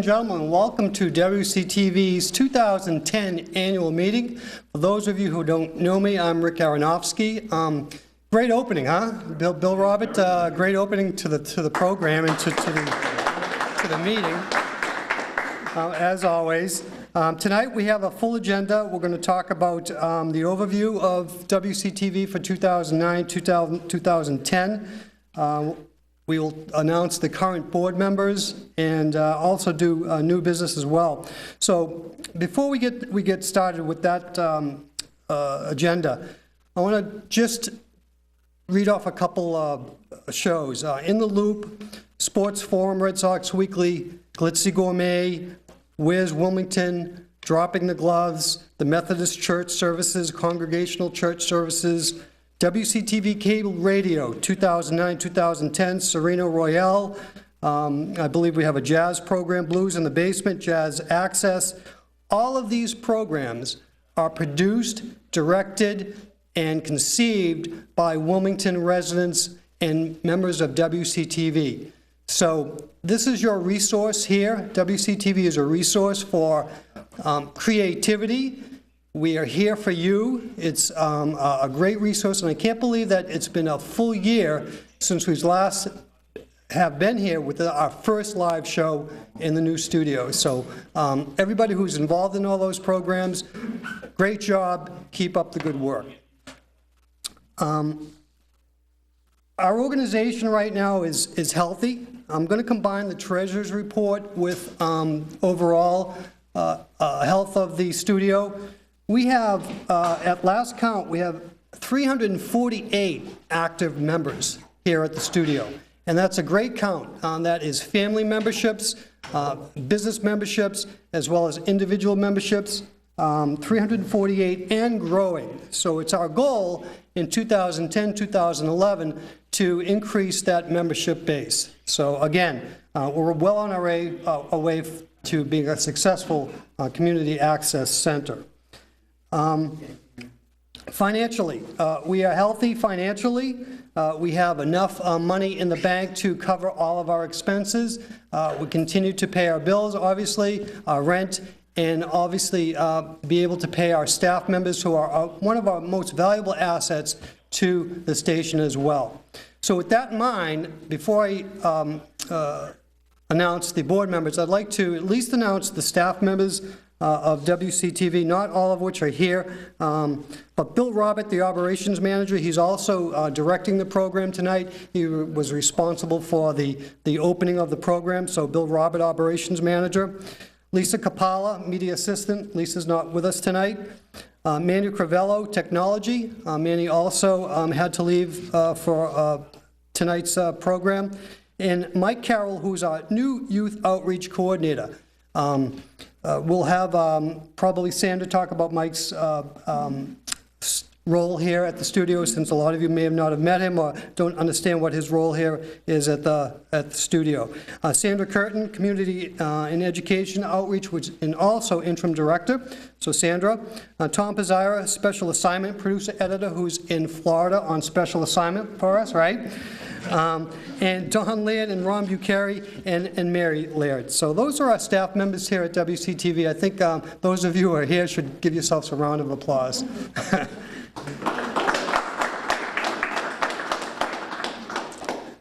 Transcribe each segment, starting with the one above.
and gentlemen, welcome to WCTV's 2010 annual meeting. For those of you who don't know me, I'm Rick Aronofsky. Great opening, huh? Bill Robert, great opening to the program and to the meeting, as always. Tonight we have a full agenda. We're going to talk about the overview of WCTV for 2009-2010. We will announce the current board members and also do new business as well. So before we get started with that agenda, I want to just read off a couple of shows. In the Loop, Sports Forum, Red Sox Weekly, Glitzy Gourmet, Where's Wilmington, Dropping the Gloves, the Methodist Church Services, Congregational Church Services, WCTV Cable Radio, 2009-2010, Sereno Royale. I believe we have a jazz program, Blues in the Basement, Jazz Access. All of these programs are produced, directed, and conceived by Wilmington residents and members of WCTV. So this is your resource here. WCTV is a resource for creativity. We are here for you. It's a great resource, and I can't believe that it's been a full year since we last have been here with our first live show in the new studio. So everybody who's involved in all those programs, great job. Keep up the good work. Our organization right now is healthy. I'm going to combine the treasurer's report with overall health of the studio. We have, at last count, we have 348 active members here at the studio. And that's a great count. That is family memberships, business memberships, as well as individual memberships, 348 and growing. So it's our goal in 2010, 2011 to increase that membership base. So again, we're well on our way to being a successful community access center. Financially, we are healthy financially. We have enough money in the bank to cover all of our expenses. We continue to pay our bills, obviously, our rent, and obviously be able to pay our staff members who are one of our most valuable assets to the station as well. So with that in mind, before I announce the board members, I'd like to at least announce the staff members of WCTV, not all of which are here, but Bill Robert, the operations manager, he's also directing the program tonight. He was responsible for the opening of the program, so Bill Robert, operations manager. Lisa Capalla, media assistant. Lisa's not with us tonight. Manny Crivello, technology. Manny also had to leave for tonight's program. And Mike Carroll, who's our new youth outreach coordinator. We'll have probably Sandra talk about Mike's role here at the studio, since a lot of you may not have met him or don't understand what his role here is at the studio. Sandra Curtin, community and education outreach, and also interim director. So Sandra. Tom Pizarra, special assignment producer editor, who's in Florida on special assignment for us, right? And Don Laird and Ron Bucari and Mary Laird. So those are our staff members here at WCTV. I think those of you who are here should give yourselves a round of applause.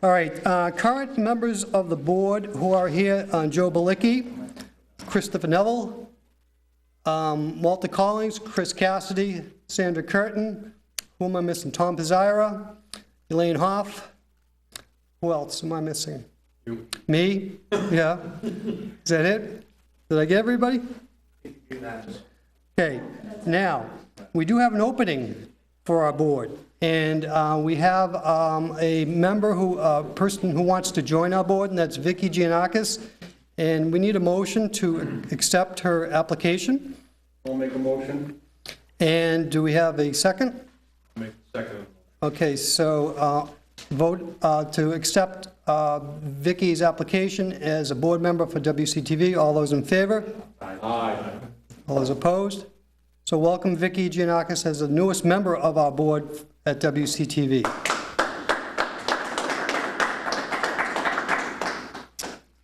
All right, current members of the board who are here, Joe Balicki, Christopher Neville, Walter Collins, Chris Cassidy, Sandra Curtin, who am I missing? Tom Pizarra, Elaine Hoff. Who else am I missing? You. Me? Yeah. Is that it? Did I get everybody? Okay. Now, we do have an opening for our board, and we have a member person who wants to join our board, and that's Vicky Giannakis, and we need a motion to accept her application. I'll make a motion. And do we have a second? I'll make a second. Okay, so vote to accept Vicky's application as a board member for WCTV. All those in favor? Aye. All those opposed? So welcome Vicky Giannakis as the newest member of our board at WCTV.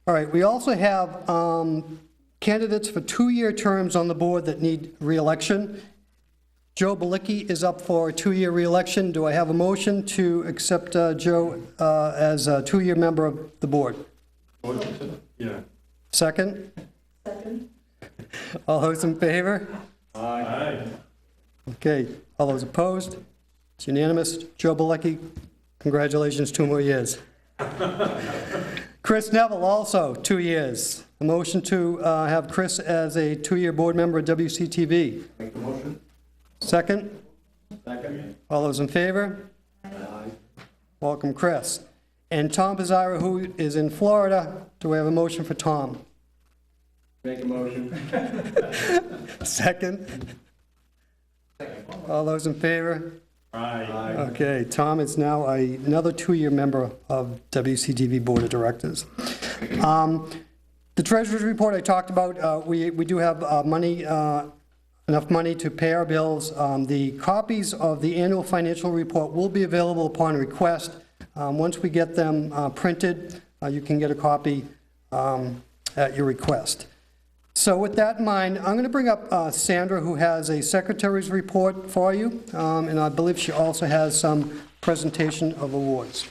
All right, we also have candidates for 2-year terms on the board that need re-election. Joe Balicki is up for a 2-year re-election. Do I have a motion to accept Joe as a 2-year member of the board? Motion, yeah. Second? Second. All those in favor? Aye. Okay, all those opposed? It's unanimous. Joe Balicki, congratulations, 2 more years. Chris Neville, also 2 years. A motion to have Chris as a 2-year board member of WCTV. Make the motion. Second? Second. All those in favor? Aye. Welcome, Chris. And Tom Pizarro, who is in Florida. Do we have a motion for Tom? Make a motion. Second? All those in favor? Aye. Okay, Tom is now another 2-year member of WCTV Board of Directors. The treasurer's report I talked about, we do have enough money to pay our bills. The copies of the annual financial report will be available upon request. Once we get them printed, you can get a copy at your request. So with that in mind, I'm going to bring up Sandra, who has a secretary's report for you, and I believe she also has some presentation of awards.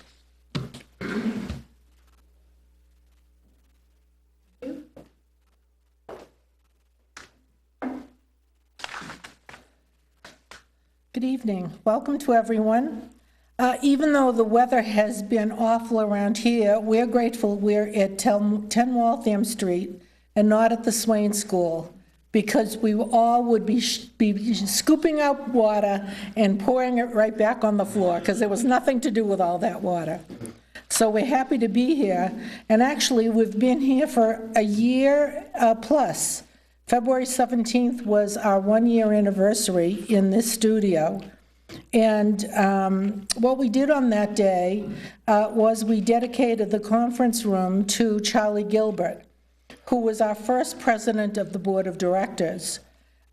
Good evening. Welcome to everyone. Even though the weather has been awful around here, we're grateful we're at 10 Waltham Street and not at the Swain School, because we all would be scooping out water and pouring it right back on the floor, because there was nothing to do with all that water. So we're happy to be here, and actually, we've been here for a year plus. February 17th was our 1-year anniversary in this studio. And what we did on that day was we dedicated the conference room to Charlie Gilbert, who was our first president of the board of directors.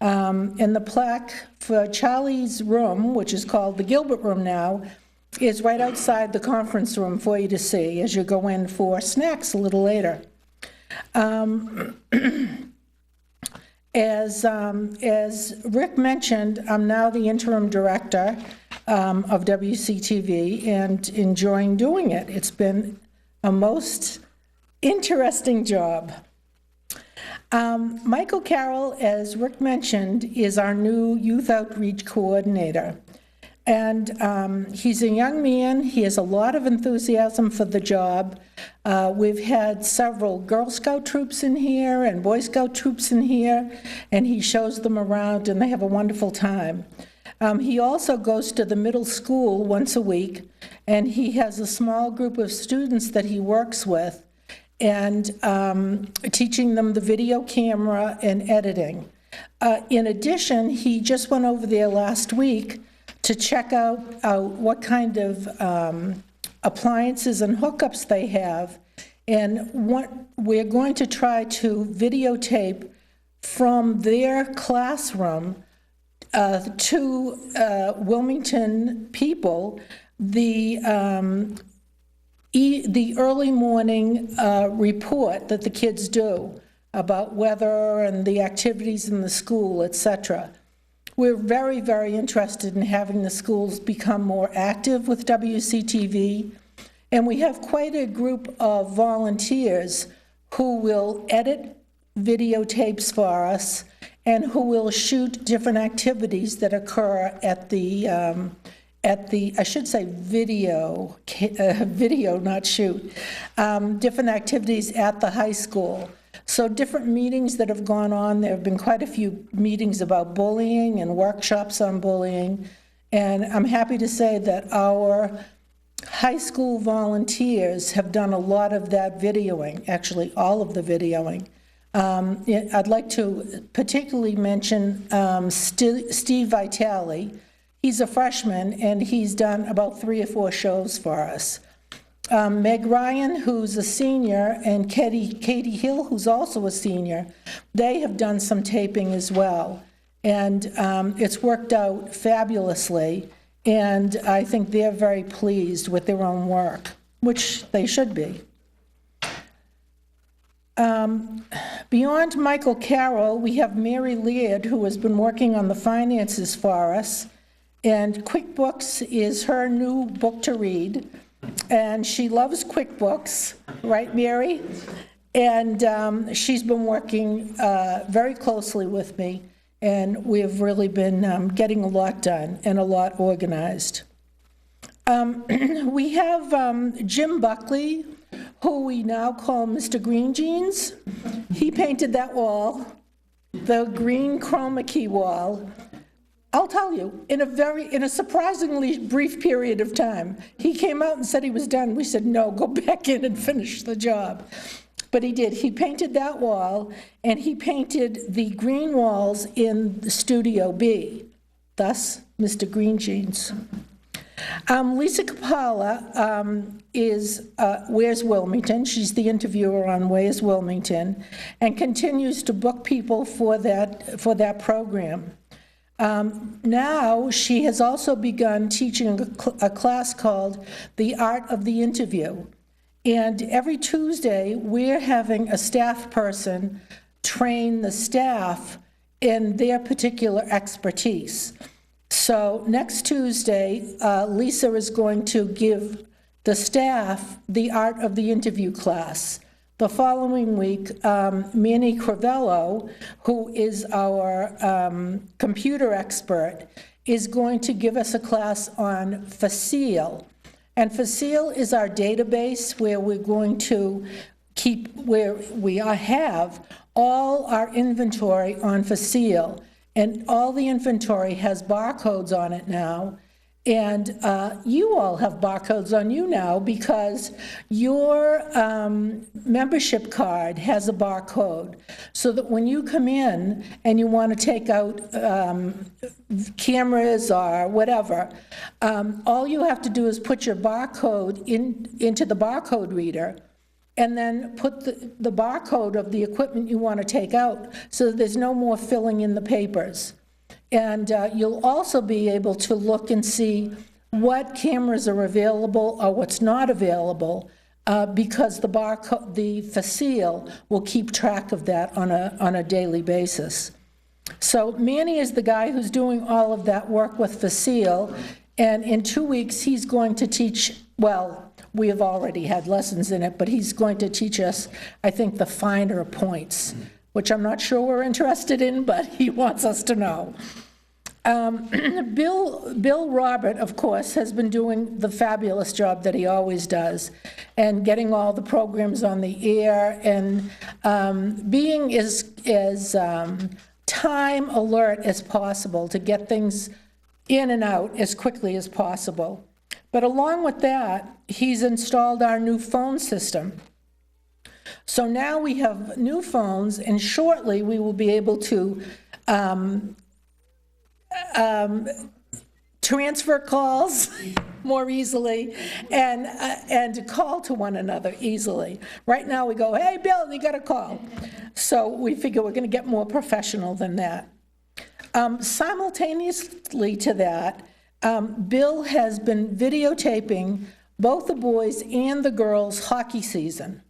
And the plaque for Charlie's room, which is called the Gilbert Room now, is right outside the conference room for you to see as you go in for snacks a little later. As Rick mentioned, I'm now the interim director of WCTV and enjoying doing it. It's been a most interesting job. Michael Carroll, as Rick mentioned, is our new youth outreach coordinator. And he's a young man. He has a lot of enthusiasm for the job. We've had several Girl Scout troops in here and Boy Scout troops in here, and he shows them around, and they have a wonderful time. He also goes to the middle school once a week, and he has a small group of students that he works with, and teaching them the video camera and editing. In addition, he just went over there last week to check out what kind of appliances and hookups they have, and what we're going to try to videotape from their classroom to Wilmington people the early morning report that the kids do about weather and the activities in the school, etc. We're very, very interested in having the schools become more active with WCTV, and we have quite a group of volunteers who will edit videotapes for us and who will shoot different activities that occur at the I should say video, not shoot, different activities at the high school. So different meetings that have gone on, there have been quite a few meetings about bullying and workshops on bullying, and I'm happy to say that our high school volunteers have done a lot of that videoing, actually all of the videoing. I'd like to particularly mention Steve Vitale. He's a freshman, and he's done about 3 or 4 shows for us. Meg Ryan, who's a senior, and Katie Hill, who's also a senior, they have done some taping as well. And it's worked out fabulously, and I think they're very pleased with their own work, which they should be. Beyond Michael Carroll, we have Mary Laird, who has been working on the finances for us, and QuickBooks is her new book to read, and she loves QuickBooks, right, Mary? And she's been working very closely with me, and we've really been getting a lot done and a lot organized. We have Jim Buckley, who we now call Mr. Green Jeans. He painted that wall, the green chroma key wall. I'll tell you, in a surprisingly brief period of time. He came out and said he was done. We said, no, go back in and finish the job. But he did. He painted that wall, and he painted the green walls in Studio B, thus Mr. Green Jeans. Lisa Capalla is Where's Wilmington? She's the interviewer on Where's Wilmington, and continues to book people for that program. Now she has also begun teaching a class called The Art of the Interview. And every Tuesday, we're having a staff person train the staff in their particular expertise. So next Tuesday, Lisa is going to give the staff the Art of the Interview class. The following week, Manny Crivello, who is our computer expert, is going to give us a class on Facile. And Facile is our database where we're going to have all our inventory on Facile. And all the inventory has barcodes on it now. And you all have barcodes on you now because your membership card has a barcode, so that when you come in and you want to take out cameras or whatever, all you have to do is put your barcode into the barcode reader, and then put the barcode of the equipment you want to take out, so that there's no more filling in the papers. And you'll also be able to look and see what cameras are available or what's not available, because the Facile will keep track of that on a daily basis. So Manny is the guy who's doing all of that work with Facile, and in 2 weeks he's going to teach, well, we have already had lessons in it, but he's going to teach us, I think, the finer points, which I'm not sure we're interested in, but he wants us to know. Bill Robert, of course, has been doing the fabulous job that he always does, and getting all the programs on the air, and being as time alert as possible to get things in and out as quickly as possible. But along with that, he's installed our new phone system. So now we have new phones, and shortly we will be able to transfer calls more easily and call to one another easily. Right now we go, hey, Bill, you got a call. So we figure we're going to get more professional than that. Simultaneously to that, Bill has been videotaping both the boys and the girls' hockey season.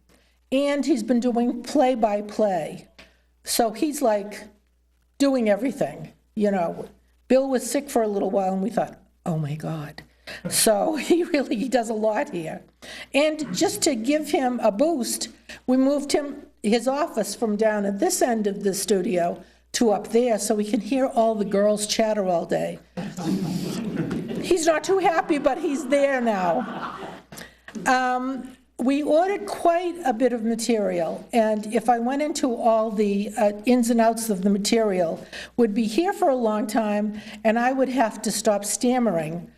And he's been doing play-by-play. So he's like doing everything, you know. Bill was sick for a little while, and we thought, oh my God. So he does a lot here. And just to give him a boost, we moved his office from down at this end of the studio to up there, so we can hear all the girls chatter all day. He's not too happy, but he's there now. We ordered quite a bit of material, and if I went into all the ins and outs of the material, would be here for a long time, and I would have to stop stammering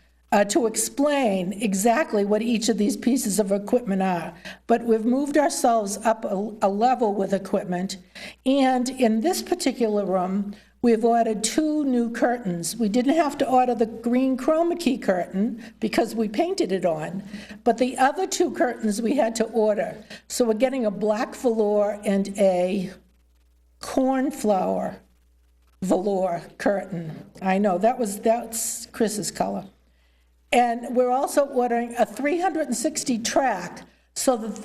to explain exactly what each of these pieces of equipment are. But we've moved ourselves up a level with equipment, and in this particular room, we've ordered 2 new curtains. We didn't have to order the green chroma key curtain because we painted it on, but the other 2 curtains we had to order. So we're getting a black velour and a cornflower velour curtain. I know, that's Chris's color. And we're also ordering a 360 track so that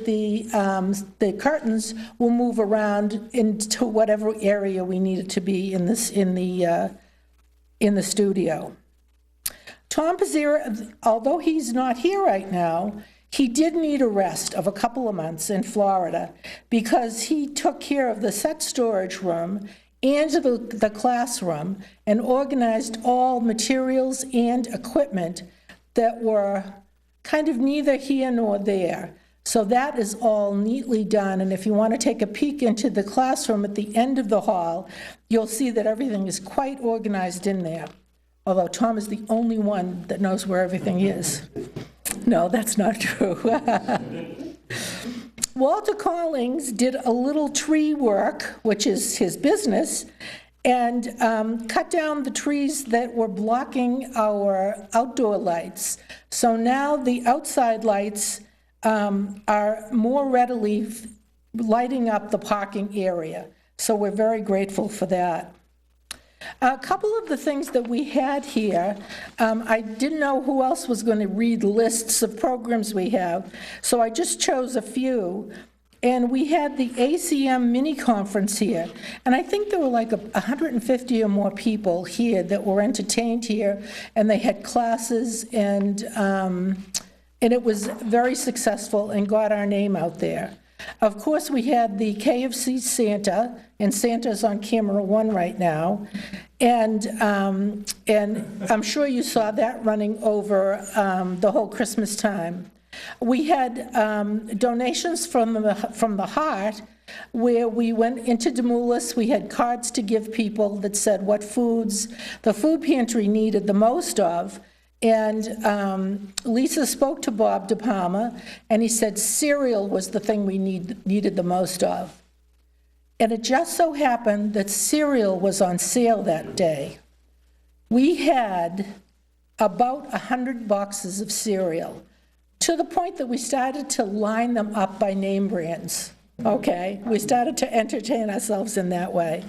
the curtains will move around into whatever area we need it to be in the studio. Tom Pizzera, although he's not here right now, he did need a rest of a couple of months in Florida because he took care of the set storage room and the classroom and organized all materials and equipment that were kind of neither here nor there. So that is all neatly done, and if you want to take a peek into the classroom at the end of the hall, you'll see that everything is quite organized in there, although Tom is the only one that knows where everything is. No, that's not true. Walter Collings did a little tree work, which is his business, and cut down the trees that were blocking our outdoor lights. So now the outside lights are more readily lighting up the parking area. So we're very grateful for that. A couple of the things that we had here, I didn't know who else was going to read lists of programs we have, so I just chose a few. And we had the ACM mini conference here, and I think there were like 150 or more people here that were entertained here, and they had classes, and it was very successful and got our name out there. Of course, we had the KFC Santa, and Santa's on camera 1 right now, and I'm sure you saw that running over the whole Christmas time. We had donations from the Heart, where we went into Demoulas. We had cards to give people that said what foods the food pantry needed the most of. And Lisa spoke to Bob De Palma, and he said cereal was the thing we needed the most of. And it just so happened that cereal was on sale that day. We had about 100 boxes of cereal, to the point that we started to line them up by name brands, okay? We started to entertain ourselves in that way.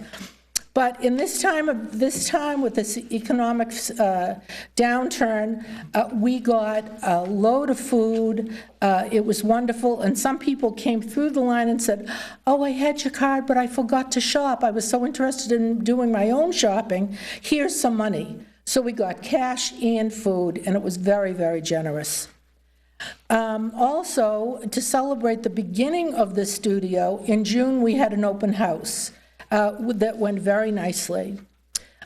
But in this time with this economic downturn, we got a load of food. It was wonderful, and some people came through the line and said, "Oh, I had your card, but I forgot to shop. I was so interested in doing my own shopping. Here's some money." So we got cash and food, and it was very, very generous. Also, to celebrate the beginning of the studio, in June we had an open house that went very nicely.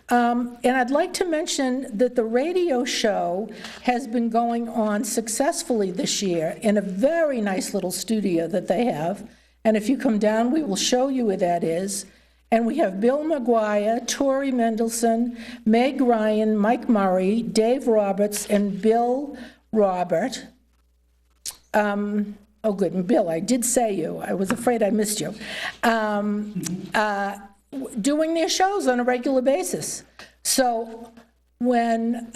And I'd like to mention that the radio show has been going on successfully this year in a very nice little studio that they have. And if you come down, we will show you where that is. And we have Bill McGuire, Tori Mendelson, Meg Ryan, Mike Murray, Dave Roberts, and Bill Robert. Oh, good, Bill, I did say you. I was afraid I missed you. Doing their shows on a regular basis. So when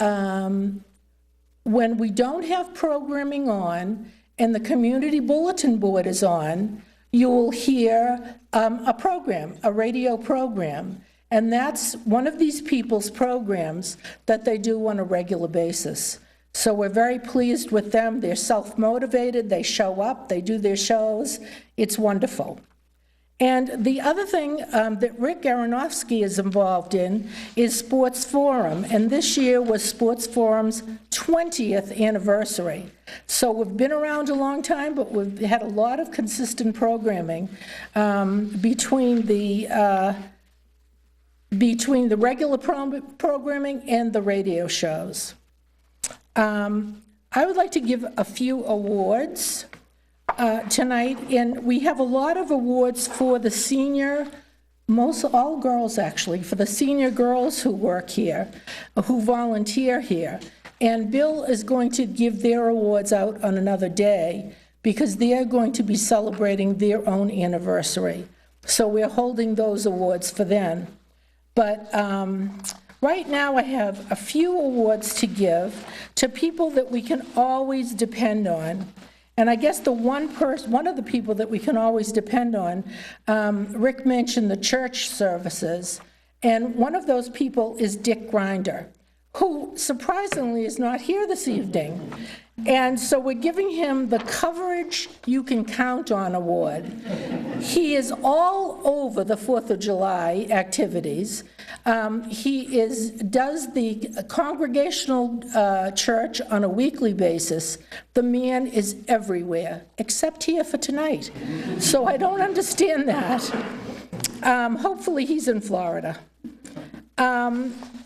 we don't have programming on and the community bulletin board is on, you will hear a program, a radio program. And that's one of these people's programs that they do on a regular basis. So we're very pleased with them. They're self-motivated, they show up, they do their shows. It's wonderful. And the other thing that Rick Aronofsky is involved in is Sports Forum, and this year was Sports Forum's 20th anniversary. So we've been around a long time, but we've had a lot of consistent programming between the regular programming and the radio shows. I would like to give a few awards tonight, and we have a lot of awards for the senior, all girls actually, for the senior girls who work here, who volunteer here. And Bill is going to give their awards out on another day because they're going to be celebrating their own anniversary. So we're holding those awards for them. But right now I have a few awards to give to people that we can always depend on. And I guess one of the people that we can always depend on, Rick mentioned the church services, and one of those people is Dick Grinder. who surprisingly is not here this evening. And so we're giving him the Coverage You Can Count On Award. He is all over the 4th of July activities. He does the congregational church on a weekly basis. The man is everywhere, except here for tonight. So I don't understand that. Hopefully he's in Florida.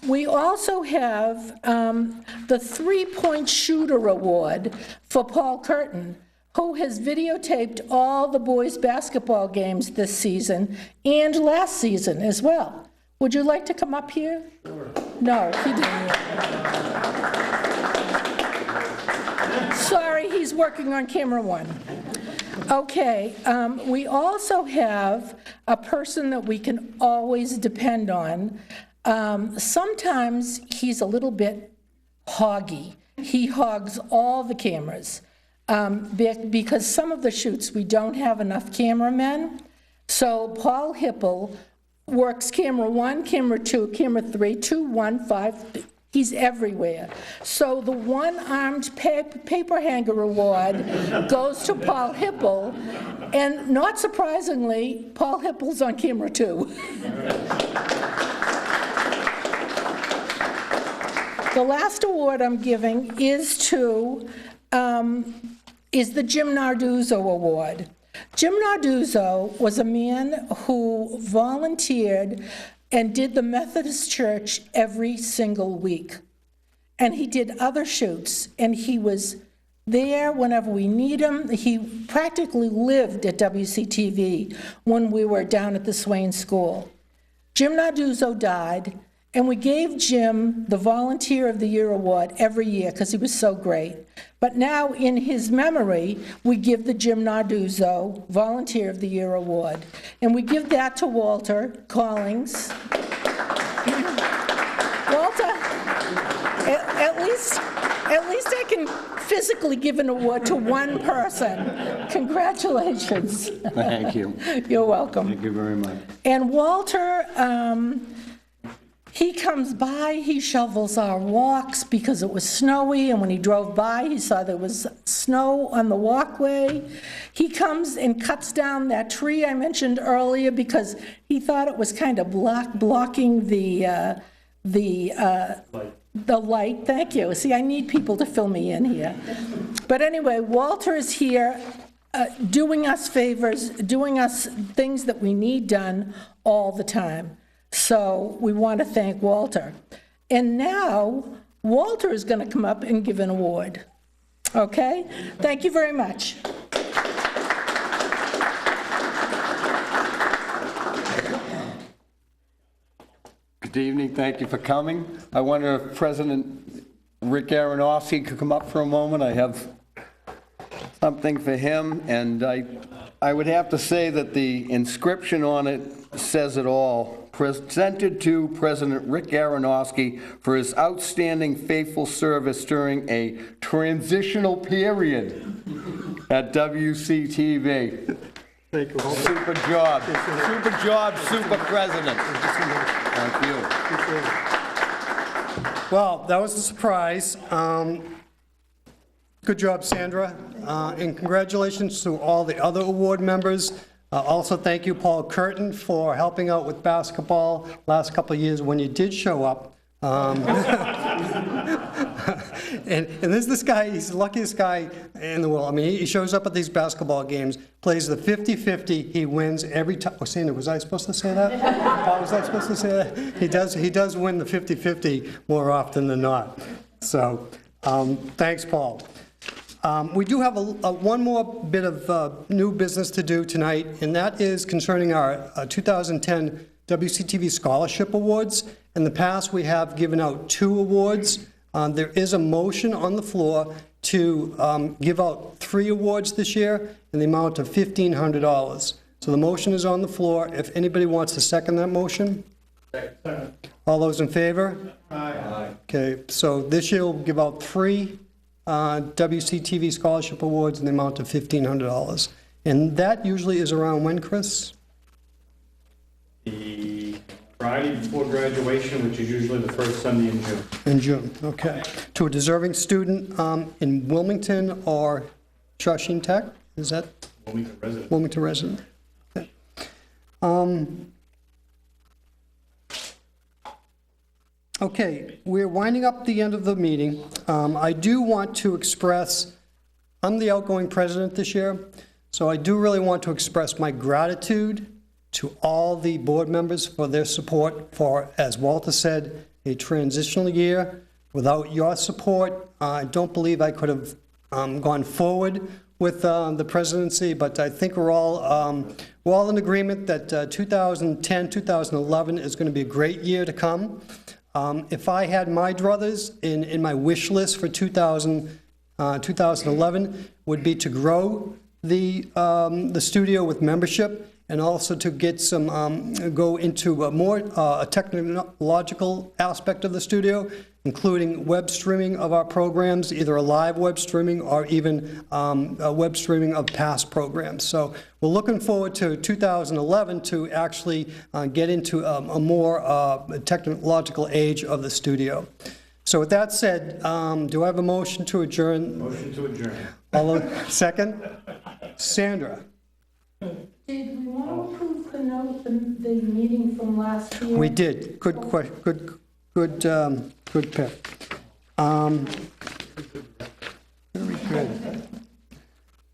We also have the 3-Point Shooter Award for Paul Curtin, who has videotaped all the boys' basketball games this season and last season as well. Would you like to come up here? Sure. No, he didn't. Sorry, he's working on camera 1. Okay, we also have a person that we can always depend on. Sometimes he's a little bit hoggy. He hogs all the cameras because some of the shoots we don't have enough cameramen. So Paul Hipple works camera 1, camera 2, camera 3, 2, 1, 5. He's everywhere. So the one-armed paper hanger award goes to Paul Hipple, and not surprisingly, Paul Hipple's on camera 2. The last award I'm giving is the Jim Narduzzo Award. Jim Narduzzo was a man who volunteered and did the Methodist Church every single week. And he did other shoots, and he was there whenever we need him. He practically lived at WCTV when we were down at the Swain School. Jim Narduzzo died, and we gave Jim the Volunteer of the Year Award every year because he was so great. But now, in his memory, we give the Jim Narduzzo Volunteer of the Year Award. And we give that to Walter Collings. Walter, at least I can physically give an award to one person. Congratulations. Thank you. You're welcome. Thank you very much. And Walter, he comes by, he shovels our walks because it was snowy, and when he drove by, he saw there was snow on the walkway. He comes and cuts down that tree I mentioned earlier because he thought it was kind of blocking the light. Thank you. See, I need people to fill me in here. But anyway, Walter is here doing us favors, doing us things that we need done all the time. So we want to thank Walter. And now, Walter is going to come up and give an award. Okay? Thank you very much. Good evening, thank you for coming. I wonder if President Rick Aronofsky could come up for a moment. I have something for him, and I would have to say that the inscription on it says it all. Presented to President Rick Aronofsky for his outstanding faithful service during a transitional period at WCTV. Thank you. Super job. Super job, super president. Thank you. Well, that was a surprise. Good job, Sandra. And congratulations to all the other award members. Also, thank you, Paul Curtin, for helping out with basketball last couple of years when you did show up. And there's this guy, he's the luckiest guy in the world. I mean, he shows up at these basketball games, plays the 50-50, he wins every time. Oh, Sandra, was I supposed to say that? Paul, was I supposed to say that? He does win the 50-50 more often than not. So, thanks, Paul. We do have one more bit of new business to do tonight, and that is concerning our 2010 WCTV Scholarship Awards. In the past, we have given out 2 awards. There is a motion on the floor to give out 3 awards this year in the amount of $1,500. So the motion is on the floor. If anybody wants to second that motion? Second. All those in favor? Aye. Okay, so this year we'll give out 3 WCTV Scholarship Awards in the amount of $1,500. And that usually is around when, Chris? The Friday before graduation, which is usually the first Sunday in June. In June, okay. To a deserving student in Wilmington or Shawshing Tech, is that? Wilmington resident. Wilmington resident. Okay. Okay, we're winding up the end of the meeting. I do want to express, I'm the outgoing president this year, so I do really want to express my gratitude to all the board members for their support for, as Walter said, a transitional year. Without your support, I don't believe I could have gone forward with the presidency, but I think we're all in agreement that 2010, 2011 is going to be a great year to come. If I had my druthers in my wish list for 2011 would be to grow the studio with membership, and also to get some, go into a technological aspect of the studio, including web streaming of our programs, either a live web streaming or even a web streaming of past programs. So we're looking forward to 2011 to actually get into a more technological age of the studio. So with that said, do I have a motion to adjourn? Motion to adjourn. Second? Sandra? Did we want to approve the note, the meeting from last year? We did. Good pick. Very good.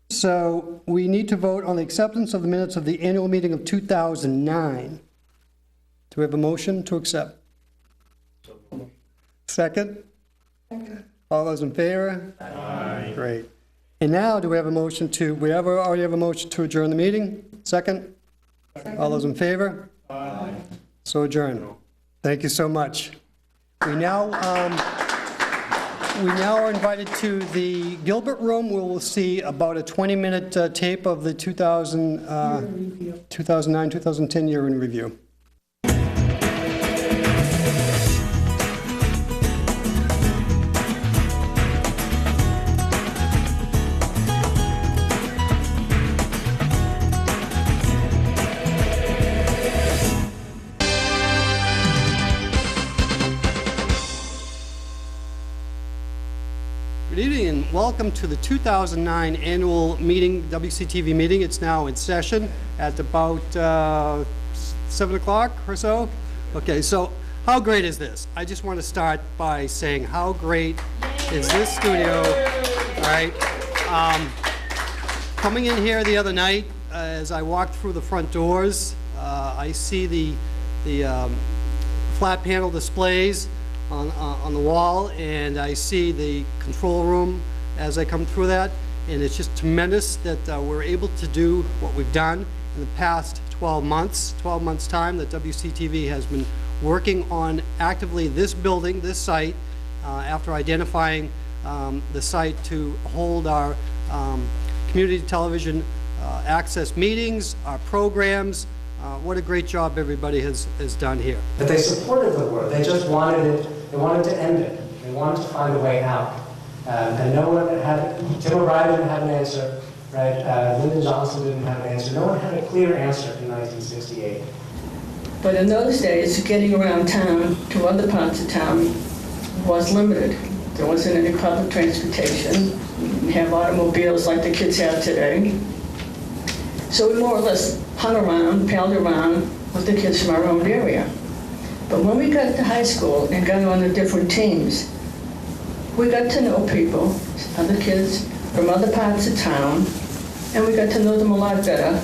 So we need to vote on the acceptance of the minutes of the annual meeting of 2009. Do we have a motion to accept? Second? All those in favor? Aye. Great. And now, do we have a motion to, already have a motion to adjourn the meeting? Second? All those in favor? Aye. So adjourned. Thank you so much. We now are invited to the Gilbert Room, where we'll see about a 20-minute tape of the 2009-2010 year in review. Good evening and welcome to the 2009 annual meeting, WCTV meeting. It's now in session at about 7 o'clock or so. Okay, so how great is this? I just want to start by saying how great is this studio, all right? Coming in here the other night, as I walked through the front doors, I see the flat panel displays on the wall, and I see the control room as I come through that, and it's just tremendous that we're able to do what we've done in the past 12 months time, that WCTV has been working on actively this building, this site, after identifying the site to hold our community television access meetings, our programs. What a great job everybody has done here. But they supported the war. They just wanted it. They wanted to end it. They wanted to find a way out. And no one had, Tim O'Brien didn't have an answer, right? Lyndon Johnson didn't have an answer. No one had a clear answer in 1968. But in those days, getting around town to other parts of town was limited. There wasn't any public transportation. We didn't have automobiles like the kids have today. So we more or less hung around, palled around with the kids from our own area. But when we got to high school and got on the different teams, we got to know people, other kids from other parts of town, and we got to know them a lot better.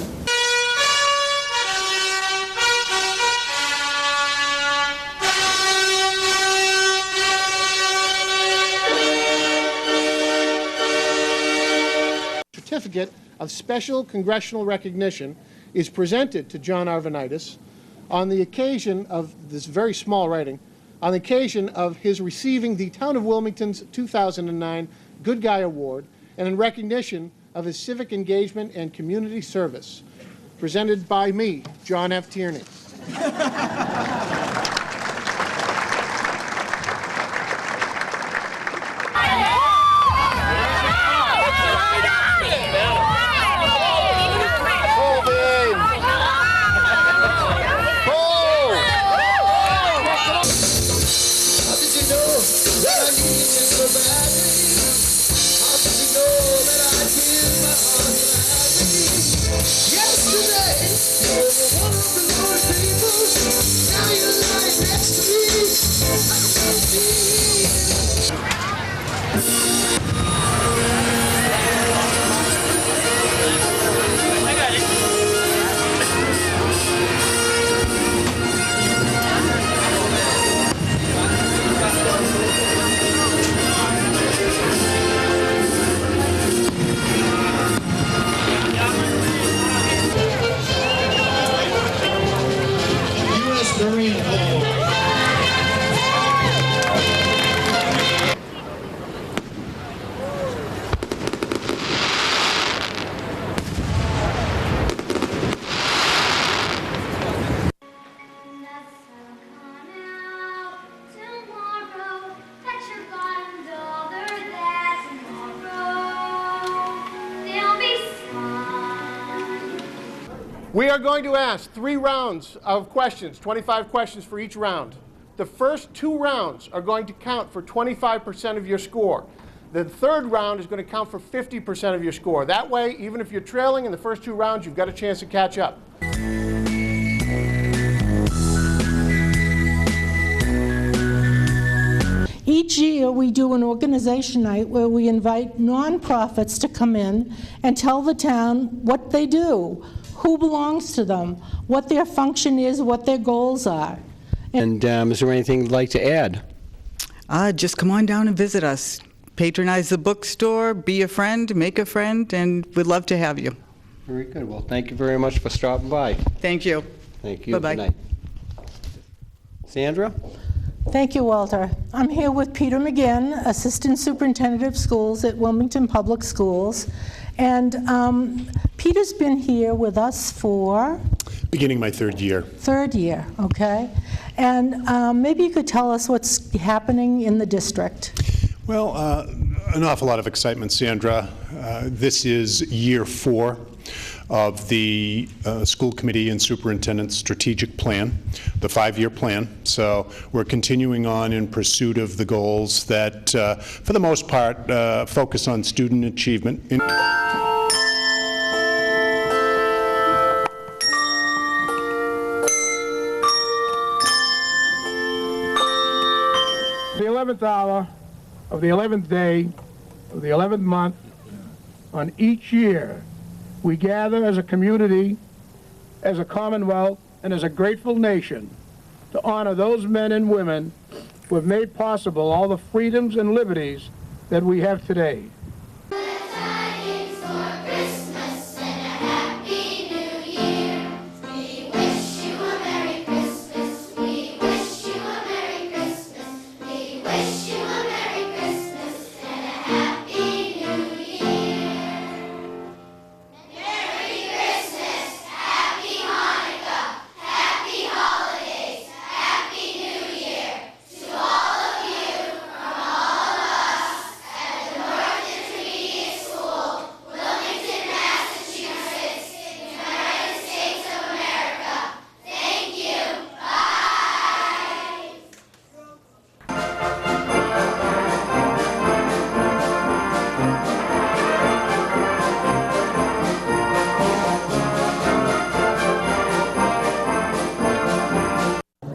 Certificate of special congressional recognition is presented to John Arvanitis on the occasion of this very small writing, on the occasion of his receiving the Town of Wilmington's 2009 Good Guy Award, and in recognition of his civic engagement and community service. Presented by me, John F. Tierney. U.S. Marine Corps. We are going to ask 3 rounds of questions, 25 questions for each round. The first 2 rounds are going to count for 25% of your score. The third round is going to count for 50% of your score. That way, even if you're trailing in the first 2 rounds, you've got a chance to catch up. Each year, we do an organization night where we invite nonprofits to come in and tell the town what they do, who belongs to them, what their function is, what their goals are. And is there anything you'd like to add? Just come on down and visit us. Patronize the bookstore, be a friend, make a friend, and we'd love to have you. Very good. Well, thank you very much for stopping by. Thank you. Thank you. Bye-bye. Good night. Sandra? Thank you, Walter. I'm here with Peter McGinn, Assistant Superintendent of Schools at Wilmington Public Schools. And Peter's been here with us for? Beginning my 3rd year. 3rd year, okay. And maybe you could tell us what's happening in the district. Well, an awful lot of excitement, Sandra. This is year 4 of the school committee and superintendent's strategic plan, the 5-year plan. So we're continuing on in pursuit of the goals that, for the most part, focus on student achievement. The 11th hour of the 11th day of the 11th month on each year, we gather as a community, as a commonwealth, and as a grateful nation to honor those men and women who have made possible all the freedoms and liberties that we have today.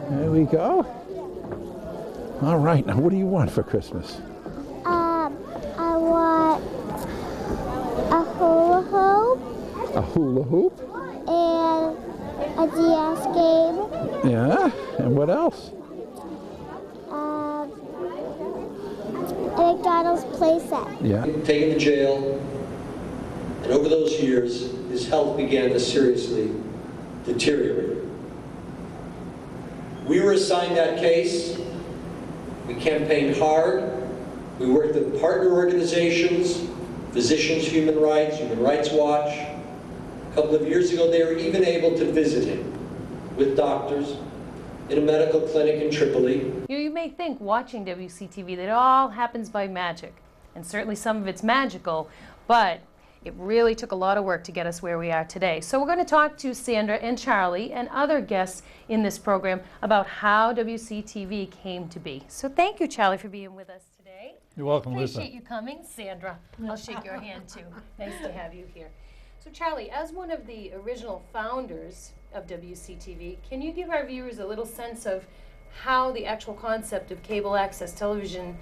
There we go. All right, now what do you want for Christmas? I want a hula hoop. A hula hoop? And a DS game. Yeah, and what else? A McDonald's playset. Yeah. Taken to jail, and over those years, his health began to seriously deteriorate. We were assigned that case. We campaigned hard. We worked with partner organizations, Physicians Human Rights, Human Rights Watch. A couple of years ago, they were even able to visit him with doctors in a medical clinic in Tripoli. You may think, watching WCTV, that it all happens by magic. And certainly some of it's magical, but it really took a lot of work to get us where we are today. So we're going to talk to Sandra and Charlie and other guests in this program about how WCTV came to be. So thank you, Charlie, for being with us today. You're welcome, Lisa. Appreciate you coming. Sandra, I'll shake your hand too. Nice to have you here. So Charlie, as one of the original founders of WCTV, can you give our viewers a little sense of how the actual concept of cable access television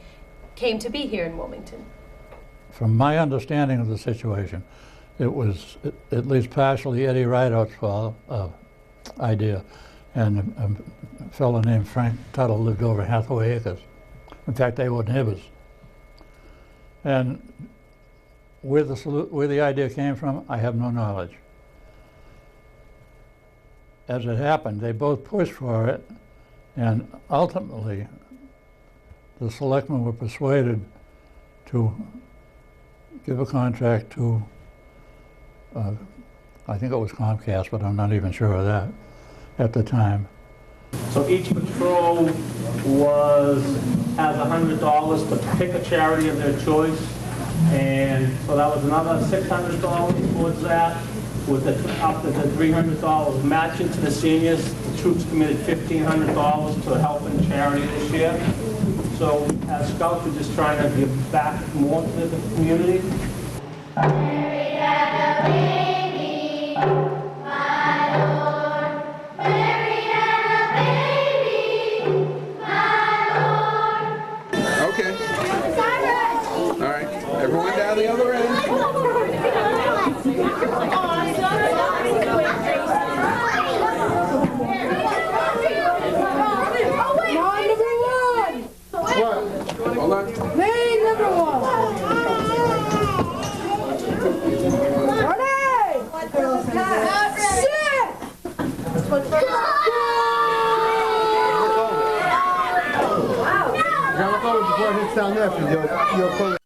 came to be here in Wilmington? From my understanding of the situation, it was at least partially Eddie Rideout's idea, and a fellow named Frank Tuttle lived over Hathaway Acres. In fact, they were neighbors. And where the idea came from, I have no knowledge. As it happened, they both pushed for it, and ultimately, the selectmen were persuaded to give a contract to, I think it was Comcast, but I'm not even sure of that at the time. So each patrol has $100 to pick a charity of their choice, and so that was another $600 towards that, with up to the $300 matching to the seniors. The troops committed $1,500 to helping charity this year. So as Scouts, we're just trying to give back more to the community. Okay. All right. Everyone down the other end. Hold on. Main number 1. Before it hits down there, because you'll close.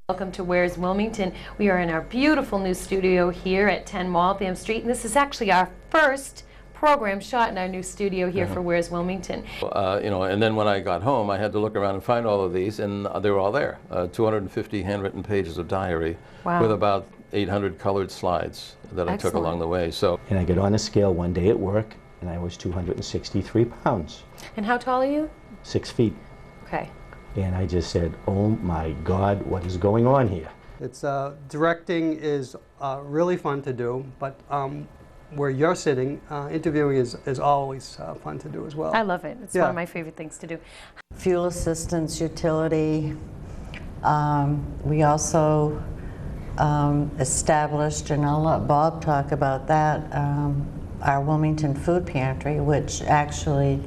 Welcome to Where's Wilmington. We are in our beautiful new studio here at 10 Waltham Street, and this is actually our first program shot in our new studio here for Where's Wilmington. You know, and then when I got home, I had to look around and find all of these, and they were all there. 250 handwritten pages of diary with about 800 colored slides that I took along the way. So, and I get on a scale one day at work, and I was 263 pounds. And how tall are you? 6 feet. Okay. And I just said, oh my God, what is going on here? It's directing is really fun to do, but where you're sitting, interviewing is always fun to do as well. I love it. It's one of my favorite things to do. Fuel assistance, utility. We also established, and I'll let Bob talk about that, our Wilmington Food Pantry, which actually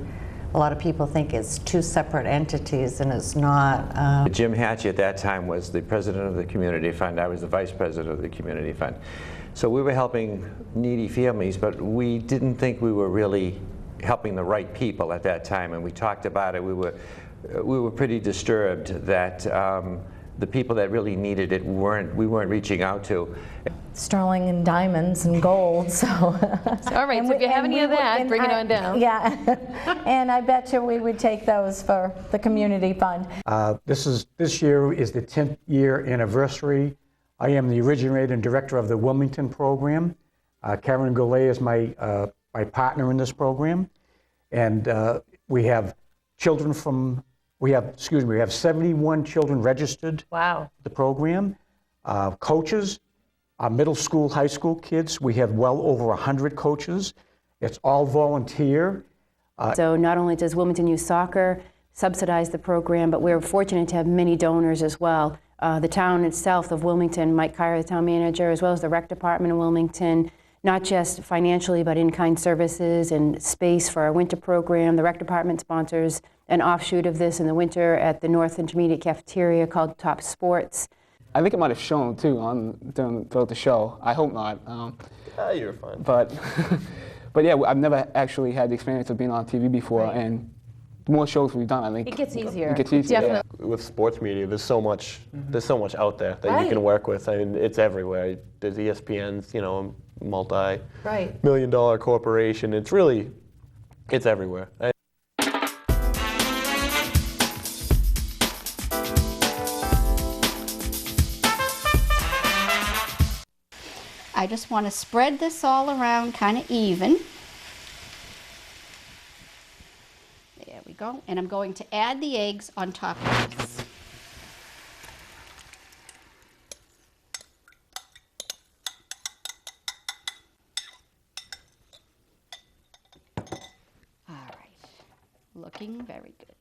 a lot of people think it's two separate entities, and it's not. Jim Hatchie at that time was the president of the community fund. I was the vice president of the community fund. So we were helping needy families, but we didn't think we were really helping the right people at that time, and we talked about it. We were pretty disturbed that the people that really needed it we weren't reaching out to. Sterling and diamonds and gold, so. All right, so if you have any of that, bring it on down. Yeah, and I bet you we would take those for the community fund. This year is the 10th year anniversary. I am the originator and director of the Wilmington program. Karen Goulet is my partner in this program, and we have children from. We have 71 children registered. Wow. The program, coaches, middle school, high school kids. We have well over 100 coaches. It's all volunteer. So not only does Wilmington Youth Soccer subsidize the program, but we're fortunate to have many donors as well. The town itself of Wilmington, Mike Kyer, the town manager, as well as the rec department of Wilmington, not just financially, but in-kind services and space for our winter program. The rec department sponsors an offshoot of this in the winter at the North Intermediate Cafeteria called Top Sports. I think it might have shown too throughout the show. I hope not. You were fine. But yeah, I've never actually had the experience of being on TV before, and the more shows we've done, I think it gets easier. It gets easier. Definitely. Yeah. With sports media, there's so much out there that you can work with. I mean, it's everywhere. There's ESPN's, multi-million-dollar corporation. It's everywhere. I just want to spread this all around kind of even. There we go. And I'm going to add the eggs on top of this. All Looking very good.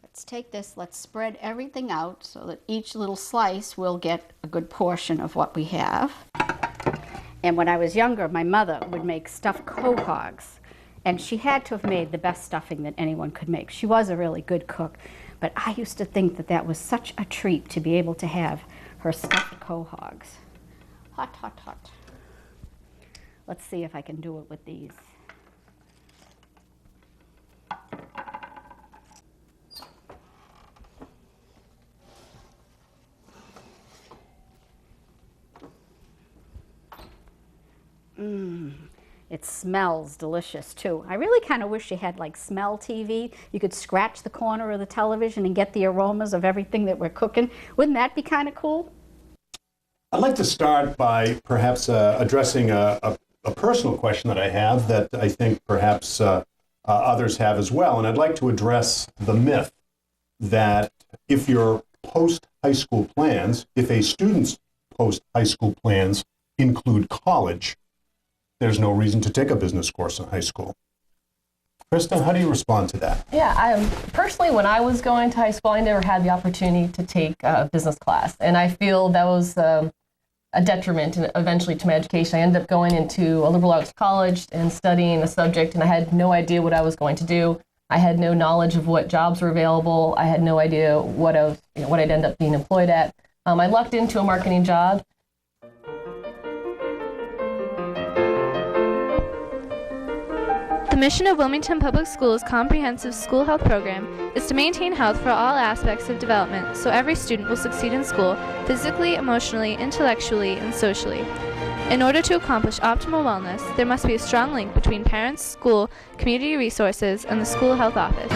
Let's take this, let's spread everything out so that each little slice will get a good portion of what we have. And when I was younger, my mother would make stuffed quahogs, and she had to have made the best stuffing that anyone could make. She was a really good cook, but I used to think that that was such a treat to be able to have her stuffed quahogs. Hot, hot, hot. Let's see if I can do it with these. It smells delicious too. I really kind of wish you had like smell TV. You could scratch the corner of the television and get the aromas of everything that we're cooking. Wouldn't that be kind of cool? I'd like to start by perhaps addressing a personal question that I have that I think perhaps others have as well. And I'd like to address the myth that if your post-high school plans, if a student's post-high school plans include college, there's no reason to take a business course in high school. Krista, how do you respond to that? Yeah, personally, when I was going to high school, I never had the opportunity to take a business class. And I feel that was a detriment eventually to my education. I ended up going into a liberal arts college and studying a subject, and I had no idea what I was going to do. I had no knowledge of what jobs were available. I had no idea what I'd end up being employed at. I lucked into a marketing job. The mission of Wilmington Public Schools' comprehensive school health program is to maintain health for all aspects of development so every student will succeed in school physically, emotionally, intellectually, and socially. In order to accomplish optimal wellness, there must be a strong link between parents, school, community resources, and the school health office.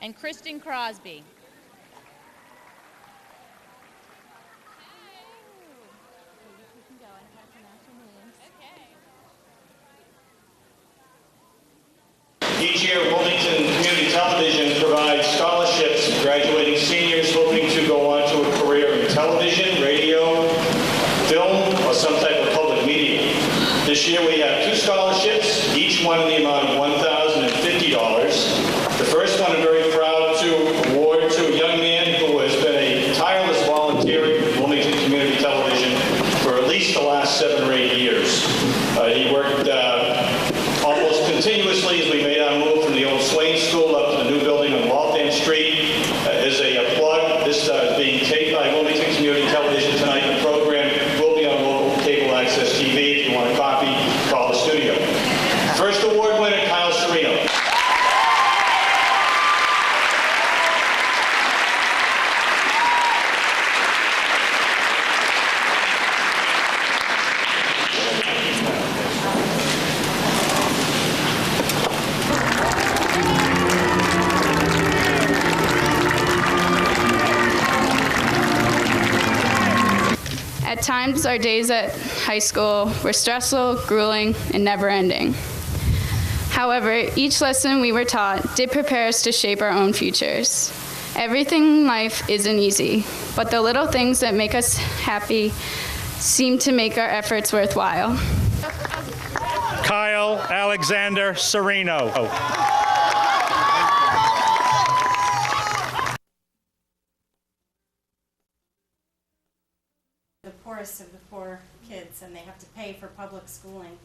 and Kristen Crosby. Each year, Wilmington Community Television provides scholarships to graduating seniors hoping to go on to a career in television, radio, film, or some type of public media. This year we have 2 scholarships, each one in the amount of $1,050. The first one I'm very proud to award to a young man who has been a tireless volunteer with Wilmington Community Television for at least the last 7 or 8 years. He worked almost continuously as we made our move from the old Swain School up to the new building on Waltham Street. As a plug, this is being taped by Wilmington Community Television tonight. The program will be on local cable access TV. If you want a copy, call the studio. First award winner, Kyle Serino. At times, our days at high school were stressful, grueling, and never-ending. However, each lesson we were taught did prepare us to shape our own futures. Everything in life isn't easy, but the little things that make us happy seem to make our efforts worthwhile. Kyle Alexander Serino. The poorest of the poor kids, and they have to pay for public schooling.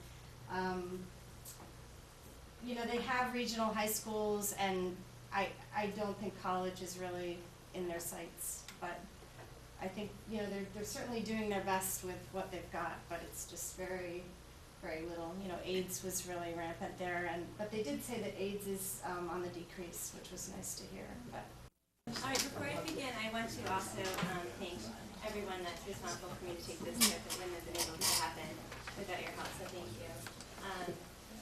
You know, they have regional high schools, and I don't think college is really in their sights, but I think, you know, they're certainly doing their best with what they've got, but it's just very, very little. You know, AIDS was really rampant there, but they did say that AIDS is on the decrease, which was nice to hear. But all right, before I begin, I want to also thank everyone that's responsible for me to take this trip. It wouldn't have been able to happen without your help, so thank you.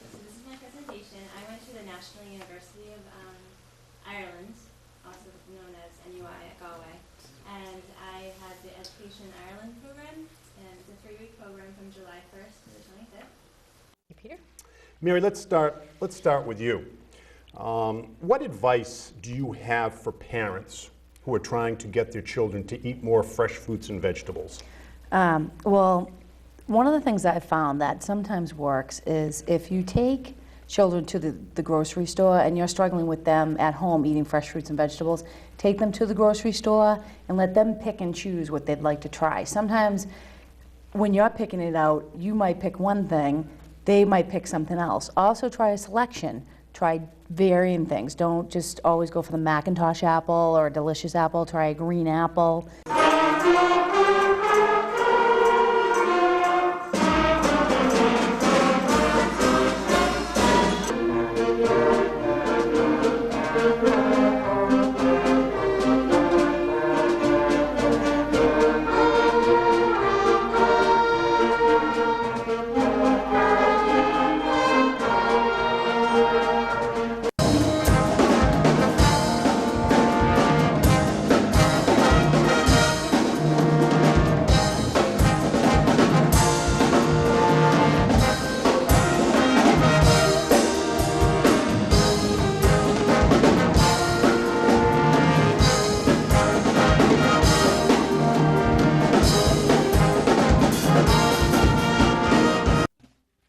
So this is my presentation. I went to the National University of Ireland, also known as NUI at Galway, and I had the Education Ireland program, and it's a 3-week program from July 1st to the 25th. Hey, Peter. Mary, let's start with you. What advice do you have for parents who are trying to get their children to eat more fresh fruits and vegetables? Well, one of the things I've found that sometimes works is if you take children to the grocery store and you're struggling with them at home eating fresh fruits and vegetables, take them to the grocery store and let them pick and choose what they'd like to try. Sometimes when you're picking it out, you might pick one thing, they might pick something else. Also try a selection. Try varying things. Don't just always go for the Macintosh apple or a delicious apple. Try a green apple.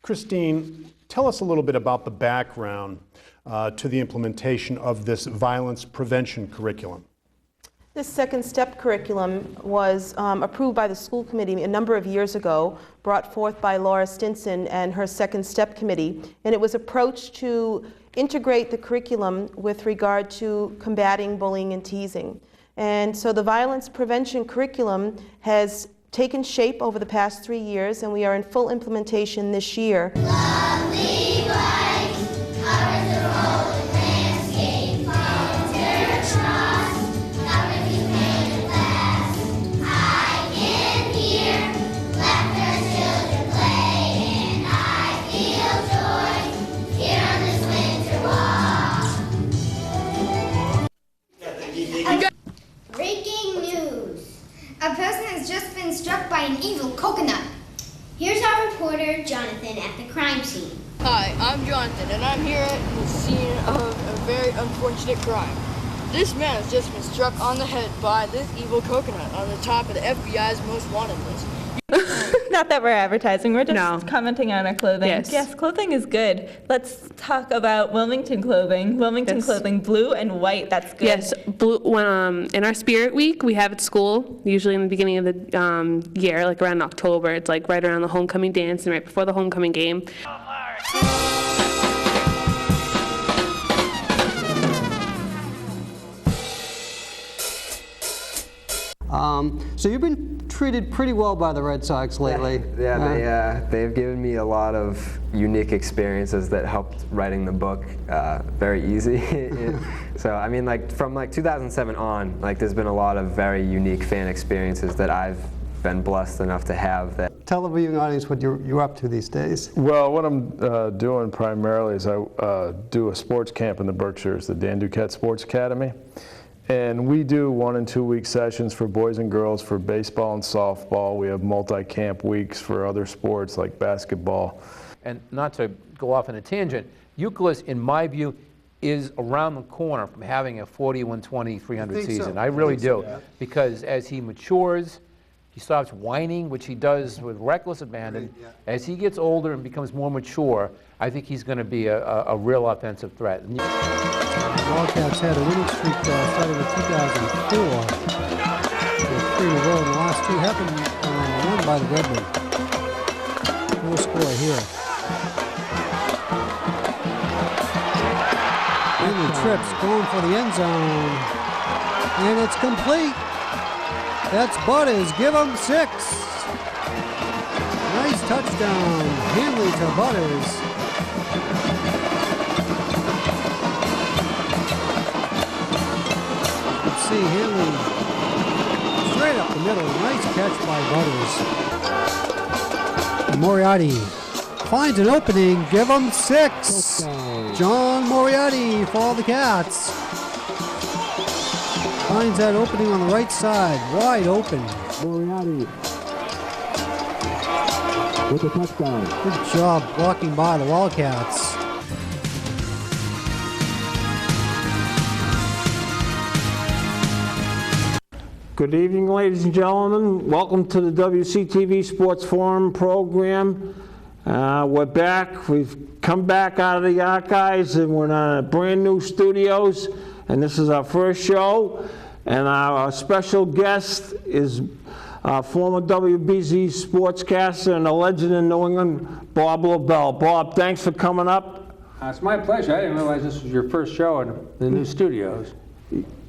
Christine, tell us a little bit about the background to the implementation of this violence prevention curriculum. This second step curriculum was approved by the school committee a number of years ago, brought forth by Laura Stinson and her second step committee, and it was approached to integrate the curriculum with regard to combating bullying and teasing. And so the violence prevention curriculum has taken shape over the past 3 years, and we are in full implementation this year. Lovely light, covers the rolling landscape, volunteer trust, covers you pane of glass. I can hear laughter, children play, and I feel joy here on this winter walk. Breaking news. A person has just been struck by an evil coconut. Here's our reporter, Jonathan, at the crime scene. Hi, I'm Jonathan, and I'm here at the scene of a very unfortunate crime. This man has just been struck on the head by this evil coconut on the top of the FBI's most wanted list. not that we're advertising. We're just commenting on our clothing. Yes, clothing is good. Let's talk about Wilmington clothing. Wilmington clothing, blue and white. That's good. Yes, blue. When, in our Spirit Week, we have at school, usually in the beginning of the year, like around October. It's like right around the homecoming dance and right before the homecoming game. So you've been treated pretty well by the Red Sox lately. They've given me a lot of unique experiences that helped writing the book very easy. So I mean, like from 2007 on, like there's been a lot of very unique fan experiences that I've been blessed enough to have. That Tell the viewing audience what you're up to these days. Well, what I'm doing primarily is I do a sports camp in the Berkshires, the Dan Duquette Sports Academy. And we do 1 and 2 week sessions for boys and girls for baseball and softball. We have multi-camp weeks for other sports like basketball. And not to go off on a tangent, Euclid, in my view, is around the corner from having a 41-20, 300 season. So. I really do. Yeah. Because as he matures, he stops whining, which he does with reckless abandon. Right, yeah. As he gets older and becomes more mature, I think he's going to be a real offensive threat. Wildcats had a winning streak starting in 2004. With 3 in a row, and the last 2 happened won by the Redmen. No score here. Henry trips, going for the end zone, and it's complete. That's Butters. Give him 6. Nice touchdown, Hanley to Butters. See Hanley straight up the middle. Nice catch by Butters. Moriarty finds an opening. Give him 6. Okay. John Moriarty for the Cats. Finds that opening on the right side. Wide open. Moriarty with the touchdown. Good job blocking by the Wildcats. Good evening, ladies and gentlemen. Welcome to the WCTV Sports Forum program. We're back. We've come back out of the archives and we're in brand new studios. And this is our first show. And our special guest is former WBZ sportscaster and a legend in New England, Bob LaBelle. Bob, thanks for coming up. It's my pleasure. I didn't realize this was your first show in the new studios.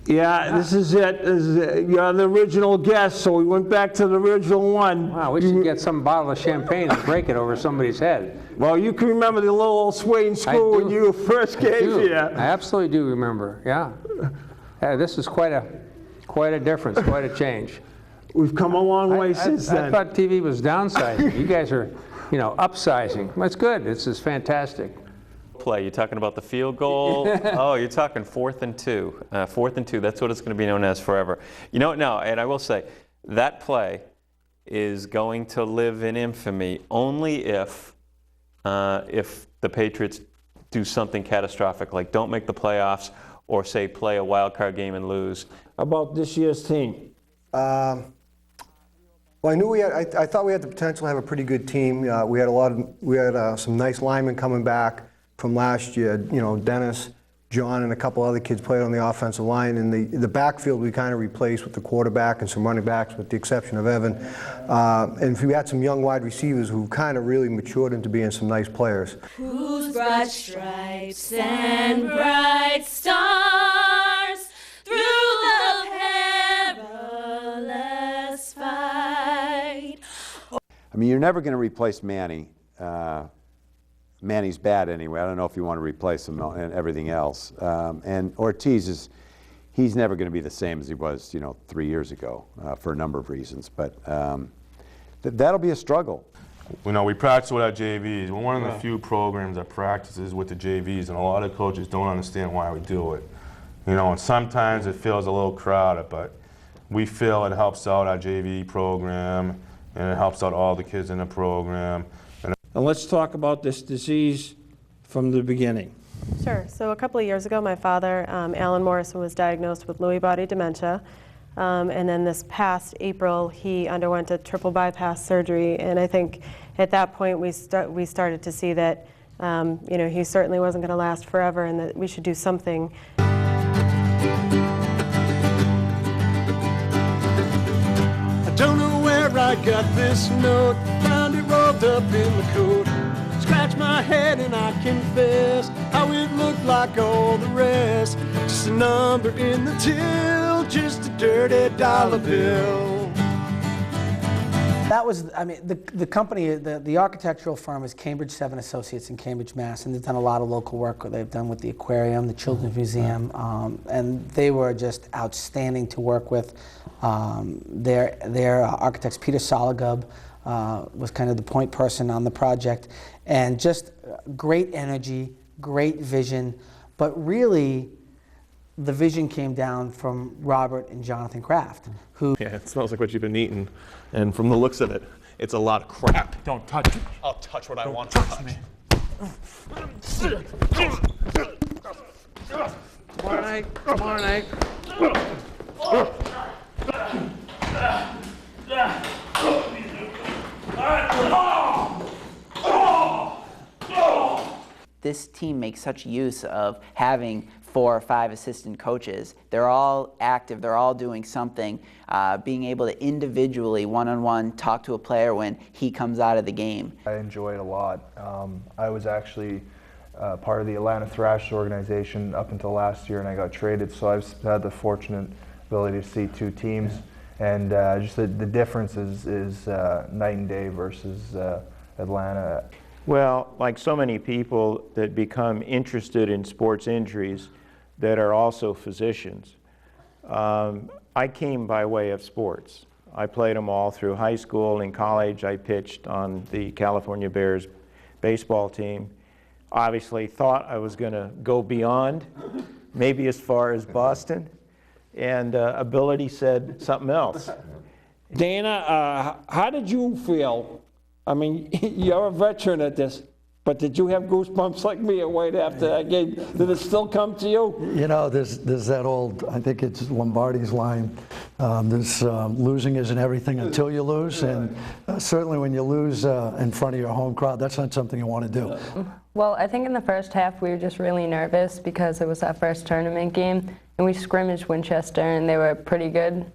Yeah, this is it. You're the original guest, so we went back to the original one. Wow, we should get some bottle of champagne and break it over somebody's head. Well, you can remember the little old swing school when you first came here. I absolutely do remember, yeah. This is quite a difference, quite a change. We've come a long way since then. I thought TV was downsizing. You guys are, upsizing. That's good. This is fantastic. Play. You're talking about the field goal. Oh, you're talking 4th and 2. 4th and 2. That's what it's going to be known as forever. No, and I will say that play is going to live in infamy only if the Patriots do something catastrophic, like don't make the playoffs or say play a wild card game and lose. How about this year's team? Well, I knew I thought we had the potential to have a pretty good team. We had some nice linemen coming back from last year. Dennis, John, and a couple other kids played on the offensive line. And the backfield we kind of replaced with the quarterback and some running backs, with the exception of Evan. And we had some young wide receivers who kind of really matured into being some nice players. Whose broad stripes and bright stars through the perilous fight. I mean, you're never going to replace Manny. Manny's bad anyway. I don't know if you want to replace him and everything else. And Ortiz he's never going to be the same as he was, 3 years ago for a number of reasons. But that'll be a struggle. We practice with our JVs. We're one of the few programs that practices with the JVs, and a lot of coaches don't understand why we do it. And sometimes it feels a little crowded, but we feel it helps out our JV program, and it helps out all the kids in the program. And let's talk about this disease from the beginning. Sure. So a couple of years ago, my father, Alan Morrison, was diagnosed with Lewy body dementia. And then this past April, he underwent a triple bypass surgery. And I think at that point, we started to see that he certainly wasn't going to last forever and that we should do something. I don't know where I got this note, found it rolled up in the coat. Scratch my head and I confess how it looked like all the rest. Just a number in the till, just a dirty dollar bill. That was, I mean, the company, the architectural firm is Cambridge 7 Associates in Cambridge, Mass. And they've done a lot of local work. They've done with the aquarium, the Children's Museum, and they were just outstanding to work with. Their architects, Peter Sologub, was kind of the point person on the project, and just great energy, great vision, but really the vision came down from Robert and Jonathan Kraft, who... Yeah, it smells like what you've been eating, and from the looks of it, it's a lot of crap. Don't touch it. I'll touch what I want to touch. Come on, Ike. Come on, Ike. This team makes such use of having 4 or 5 assistant coaches. They're all active, they're all doing something, being able to individually, one-on-one, talk to a player when he comes out of the game. I enjoy it a lot. I was actually part of the Atlanta Thrashers organization up until last year, and I got traded, so I've had the fortunate ability to see 2 teams, and just the difference is night and day versus Atlanta. Well, like so many people that become interested in sports injuries that are also physicians, I came by way of sports. I played them all through high school. In college, I pitched on the California Bears baseball team. Obviously thought I was going to go beyond, maybe as far as Boston, and ability said something else. Dana, how did you feel? I mean, you're a veteran at this, but did you have goosebumps like me right after that game? Did it still come to you? You know, there's that old, I think it's Lombardi's line, losing isn't everything until you lose, and certainly when you lose in front of your home crowd, that's not something you want to do. Well, I think in the first half we were just really nervous because it was our first tournament game, and we scrimmaged Winchester, and they were pretty good.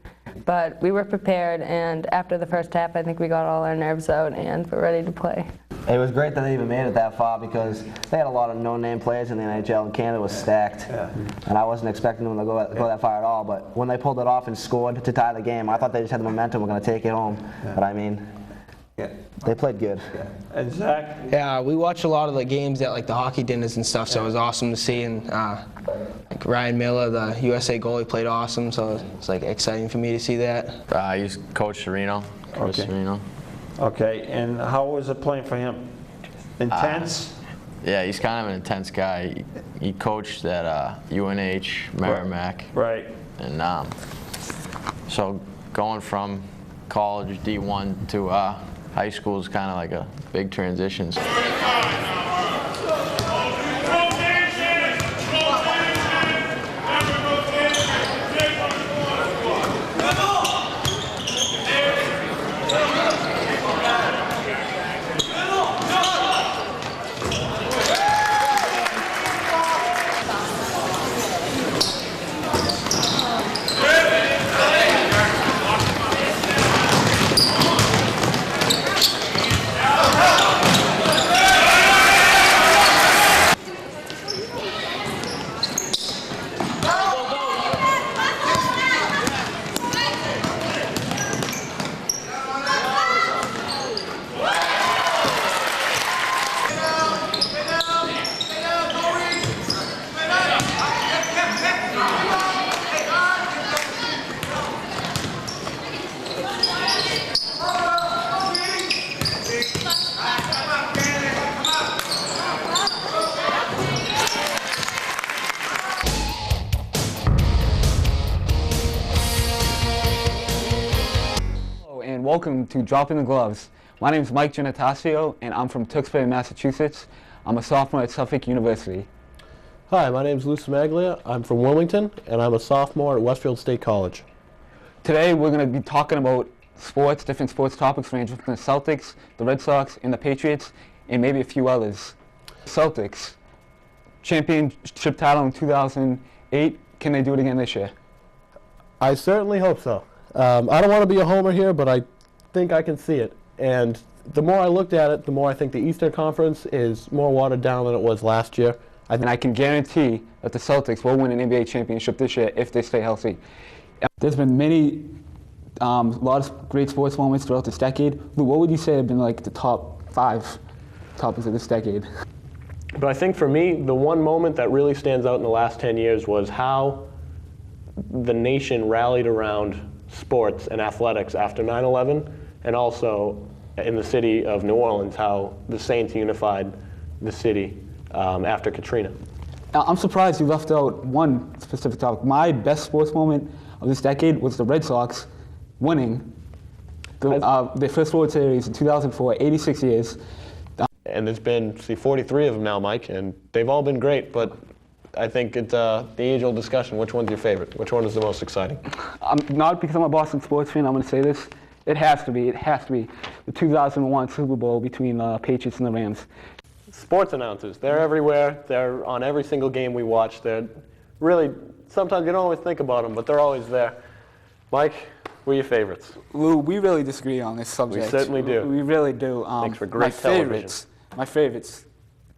But we were prepared, and after the first half, I think we got all our nerves out, and we're ready to play. It was great that they even made it that far because they had a lot of no-name players in the NHL, and Canada was stacked. And I wasn't expecting them to go that far at all. But when they pulled it off and scored to tie the game, I thought they just had the momentum. We're going to take it home. But I mean, they played good. And Zach? Yeah, we watched a lot of the games at like the hockey dinners and stuff, so it was awesome to see. And like Ryan Miller, the USA goalie, played awesome, so it's like exciting for me to see that. I used Coach Serino, Chris Serino. Okay, and how was it playing for him? Intense? Yeah, he's kind of an intense guy. He coached at UNH, Merrimack. Right. And so going from college D1 to high school is kind of like a big transition. Welcome to Dropping the Gloves. My name is Mike Giannatasio, and I'm from Tewksbury, Massachusetts. I'm a sophomore at Suffolk University. Hi, my name is Lou Smaglia. I'm from Wilmington, and I'm a sophomore at Westfield State College. Today we're going to be talking about sports, different sports topics ranging from the Celtics, the Red Sox, and the Patriots, and maybe a few others. Celtics, championship title in 2008. Can they do it again this year? I certainly hope so. I don't want to be a homer here, but I think I can see it. And the more I looked at it, the more I think the Eastern Conference is more watered down than it was last year. And I can guarantee that the Celtics will win an NBA championship this year if they stay healthy. There's been a lot of great sports moments throughout this decade. Lou, what would you say have been like the top 5 topics of this decade? But I think for me, the one moment that really stands out in the last 10 years was how the nation rallied around sports and athletics after 9/11, and also in the city of New Orleans, how the Saints unified the city after Katrina. I'm surprised you left out one specific topic. My best sports moment of this decade was the Red Sox winning their first World Series in 2004, 86 years. And there's been, 43 of them now, Mike, and they've all been great, but I think it's the age-old discussion. Which one's your favorite? Which one is the most exciting? Not because I'm a Boston sports fan, I'm going to say this. It has to be the 2001 Super Bowl between the Patriots and the Rams. Sports announcers, they're everywhere. They're on every single game we watch. They're really, sometimes you don't always think about them, but they're always there. Mike, who are your favorites? Lou, we really disagree on this subject. We certainly do. We really do. Makes for great television. My favorites.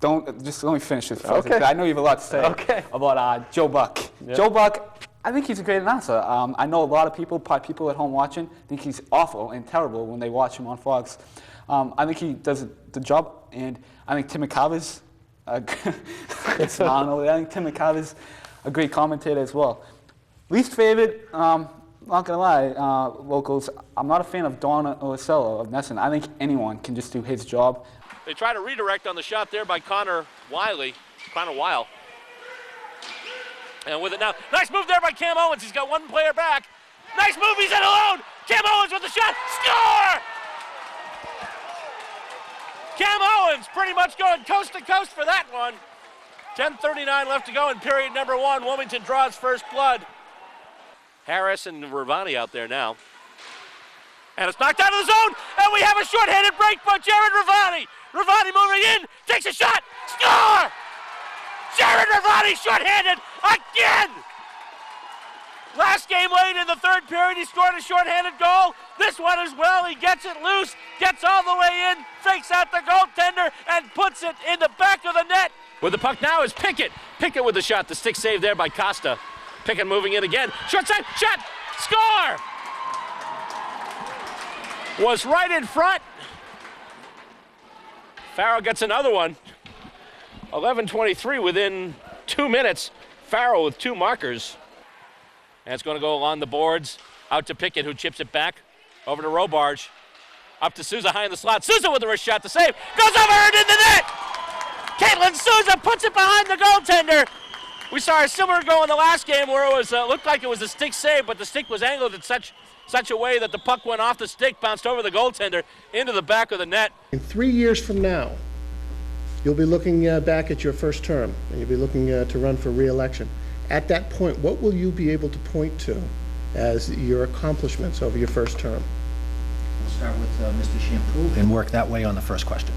Just let me finish this. Okay. I know you have a lot to say about Joe Buck. Yep. Joe Buck, I think he's a great announcer. I know a lot of people, probably people at home watching, think he's awful and terrible when they watch him on Fox. I think he does the job, and I think Tim McCavi's it's phenomenal. I think Tim McCavi's a great commentator as well. Least favorite, not gonna lie, locals. I'm not a fan of Don Orsello of Nesson. I think anyone can just do his job. They try to redirect on the shot there by Connor Weil. And with it now, nice move there by Cam Owens. He's got one player back. Nice move, he's in alone. Cam Owens with the shot, score! Cam Owens pretty much going coast to coast for that one. 10:39 left to go in period number 1. Wilmington draws first blood. Harris and Ravani out there now. And it's knocked out of the zone, and we have a short-handed break by Jared Ravani. Ravani moving in, takes a shot, score! Jared Ravani short-handed again! Last game late in the third period, he scored a short-handed goal. This one as well, he gets it loose, gets all the way in, fakes out the goaltender, and puts it in the back of the net. With the puck now is Pickett. Pickett with the shot, the stick save there by Costa. Pickett moving in again, short side, shot, score! Was right in front. Farrell gets another one. 11:23 within 2 minutes. Farrell with 2 markers. And it's going to go along the boards. Out to Pickett, who chips it back. Over to Robarge. Up to Souza high in the slot. Souza with the wrist shot to save. Goes over and in the net! Caitlin Souza puts it behind the goaltender. We saw a similar goal in the last game where it was looked like it was a stick save, but the stick was angled in such a way that the puck went off the stick, bounced over the goaltender into the back of the net. In 3 years from now, you'll be looking back at your first term, and you'll be looking to run for re-election. At that point, what will you be able to point to as your accomplishments over your first term? We'll start with Mr. Shampoo and work that way on the first question.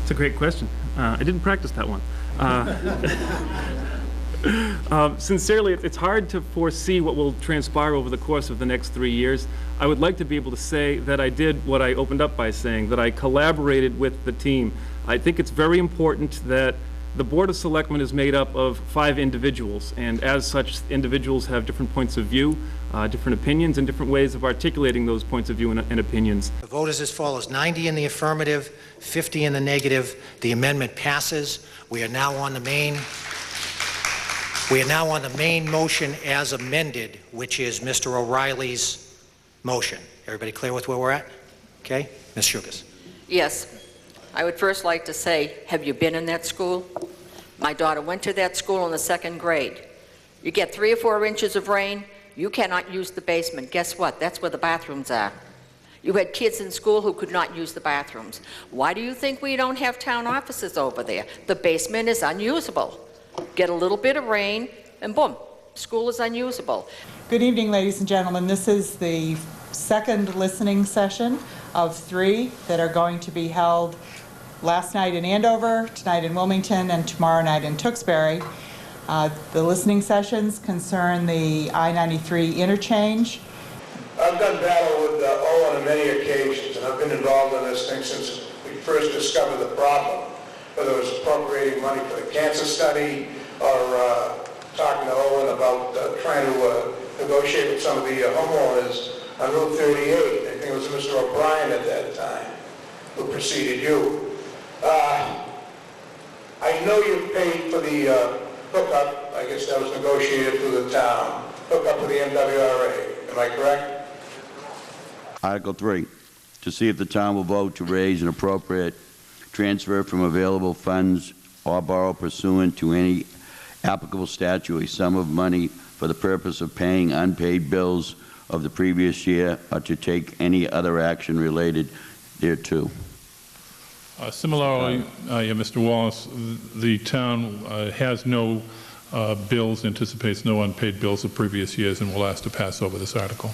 It's a great question. I didn't practice that one. Sincerely, it's hard to foresee what will transpire over the course of the next 3 years. I would like to be able to say that I did what I opened up by saying, that I collaborated with the team. I think it's very important that the Board of Selectmen is made up of 5 individuals, and as such, individuals have different points of view, different opinions, and different ways of articulating those points of view and opinions. The vote is as follows: 90 in the affirmative, 50 in the negative. The amendment passes. We are now on the main motion as amended, which is Mr. O'Reilly's motion. Everybody clear with where we're at? Okay, Ms. Shugas. Yes. I would first like to say, have you been in that school? My daughter went to that school in the 2nd grade. You get 3 or 4 inches of rain, you cannot use the basement. Guess what? That's where the bathrooms are. You had kids in school who could not use the bathrooms. Why do you think we don't have town offices over there? The basement is unusable. Get a little bit of rain, and boom, school is unusable. Good evening, ladies and gentlemen. This is the second listening session of 3 that are going to be held last night in Andover, tonight in Wilmington, and tomorrow night in Tewksbury. The listening sessions concern the I-93 interchange. I've done battle with Owen on many occasions, and I've been involved in this thing since we first discovered the problem, whether it was appropriating money for the cancer study or talking to Owen about trying to negotiate with some of the homeowners on Route 38. I think it was Mr. O'Brien at that time who preceded you. I know you paid for the hookup. I guess that was negotiated through the town. Hookup with the MWRA. Am I correct? Article 3, to see if the town will vote to raise an appropriate transfer from available funds or borrow pursuant to any applicable statute a sum of money for the purpose of paying unpaid bills of the previous year or to take any other action related thereto. Similarly, Mr. Wallace, the town has no bills, anticipates no unpaid bills of previous years, and will ask to pass over this article.